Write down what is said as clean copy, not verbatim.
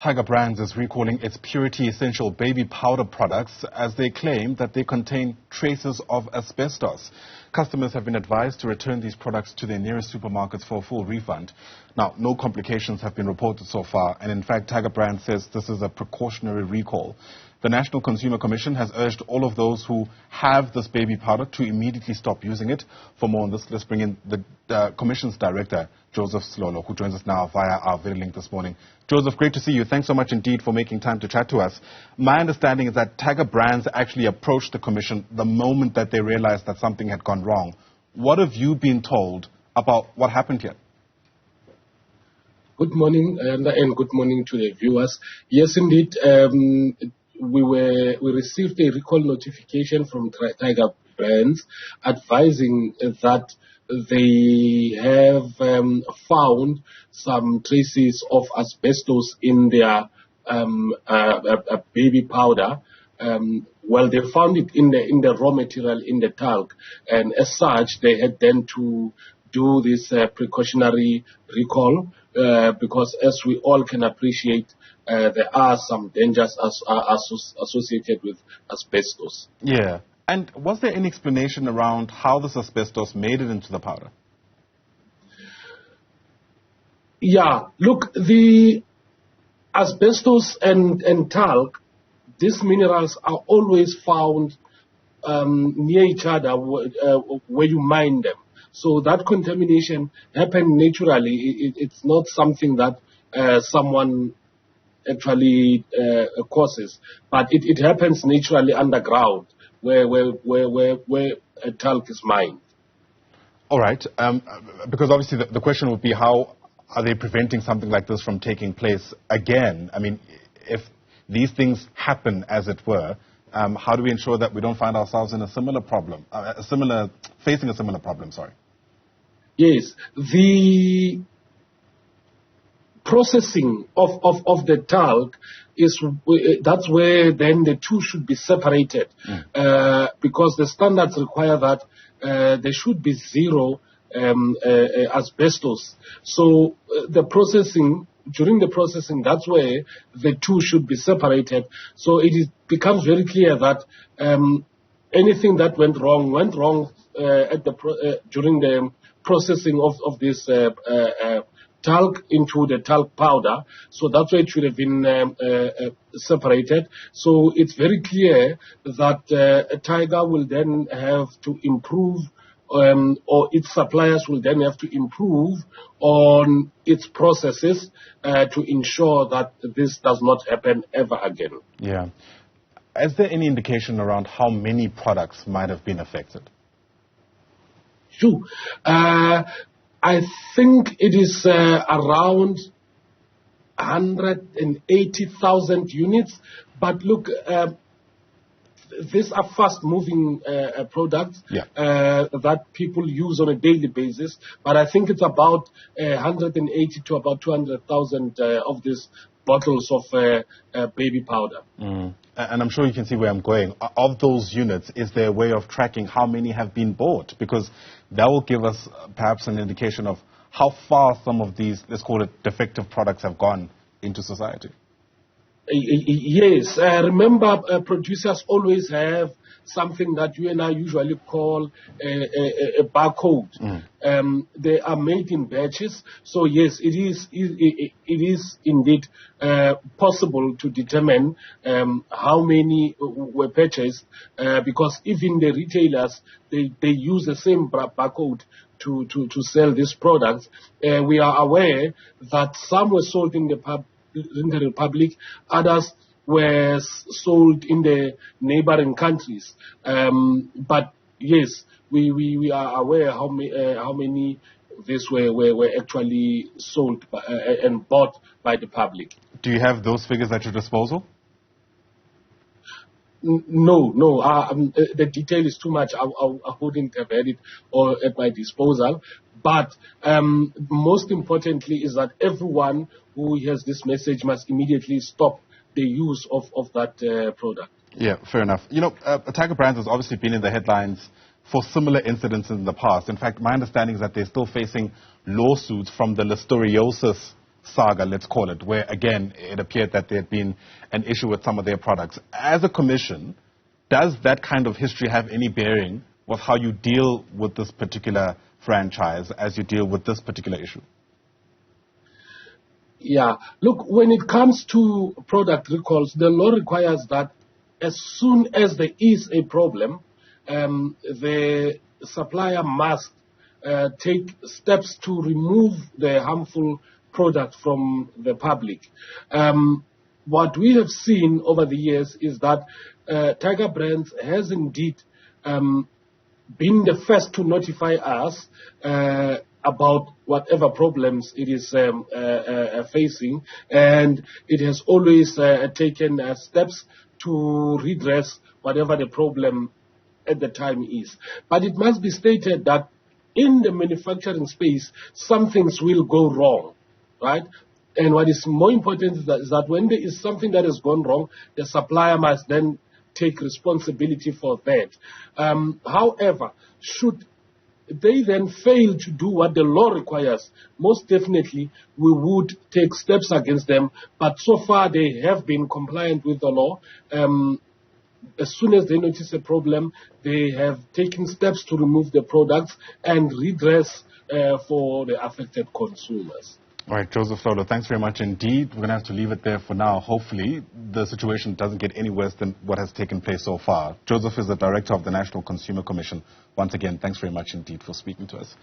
Tiger Brands is recalling its Purity Essential baby powder products as they claim that they contain traces of asbestos. Customers have been advised to return these products to their nearest supermarkets for a full refund. Now, no complications have been reported so far, and in fact, Tiger Brands says this is a precautionary recall. The National Consumer Commission has urged all of those who have this baby powder to immediately stop using it. For more on this, let's bring in the Commission's Director, Joseph Slolo, who joins us now via our video link this morning. Joseph, great to see you. Thanks so much indeed for making time to chat to us. My understanding is that Tiger Brands actually approached the Commission the moment that they realized that something had gone wrong. What have you been told about what happened here? Good morning, and good morning to the viewers. Yes, indeed. We received a recall notification from Tiger Brands advising that they have found some traces of asbestos in their baby powder. Well, they found it in the raw material, in the talc, and as such, they had then to do this precautionary recall because, as we all can appreciate, there are some dangers associated with asbestos. Yeah. And was there any explanation around how this asbestos made it into the powder? Yeah. Look, the asbestos and talc, these minerals are always found near each other where you mine them. So that contamination happened naturally. It's not something that someone actually causes, but it happens naturally underground where talc is mined. All right, because obviously the question would be, how are they preventing something like this from taking place again? I mean, if these things happen, as it were, how do we ensure that we don't find ourselves in a similar problem, facing a similar problem, sorry? Yes, the processing of the talc that's where then the two should be separated, because the standards require that there should be zero asbestos. So during the processing, that's where the two should be separated. So becomes very clear that anything that went wrong during the processing of this talc into the talc powder. So that's why it should have been separated. So it's very clear that Tiger will then have to improve, or its suppliers will then have to improve on its processes to ensure that this does not happen ever again. Yeah. Is there any indication around how many products might have been affected? Sure. I think it is around 180,000 units. But look, these are fast-moving products that people use on a daily basis. But I think it's about 180 to about 200,000 of these bottles of baby powder. And I'm sure you can see where I'm going. Of those units, is there a way of tracking how many have been bought? Because that will give us perhaps an indication of how far some of these, let's call it, defective products have gone into society. Yes. Remember, producers always have something that you and I usually call a barcode. They are made in batches. So yes, it is indeed possible to determine how many were purchased, because even the retailers, they use the same barcode to sell these products. We are aware that some were sold in the Republic, others were sold in the neighboring countries. But yes, we are aware how many these were actually sold and bought by the public. Do you have those figures at your disposal? No. The detail is too much. I wouldn't have had it at my disposal. But most importantly is that everyone who hears this message must immediately stop the use of that product. Yeah, fair enough. You know, Tiger Brands has obviously been in the headlines for similar incidents in the past. In fact, my understanding is that they're still facing lawsuits from the listeriosis saga, let's call it, where, again, it appeared that there had been an issue with some of their products. As a commission, does that kind of history have any bearing with how you deal with this particular franchise as you deal with this particular issue? Yeah. Look, when it comes to product recalls, the law requires that as soon as there is a problem, the supplier must take steps to remove the harmful product from the public. What we have seen over the years is that Tiger Brands has indeed been the first to notify us about whatever problems it is facing, and it has always taken steps to redress whatever the problem at the time is. But it must be stated that in the manufacturing space, some things will go wrong, right? And what is more important is that when there is something that has gone wrong, the supplier must then take responsibility for that. However, should they then fail to do what the law requires, most definitely we would take steps against them. But so far they have been compliant with the law. As soon as they notice a problem, they have taken steps to remove the products and redress for the affected consumers. All right, Joseph Lolo, thanks very much indeed. We're going to have to leave it there for now. Hopefully, the situation doesn't get any worse than what has taken place so far. Joseph is the director of the National Consumer Commission. Once again, thanks very much indeed for speaking to us.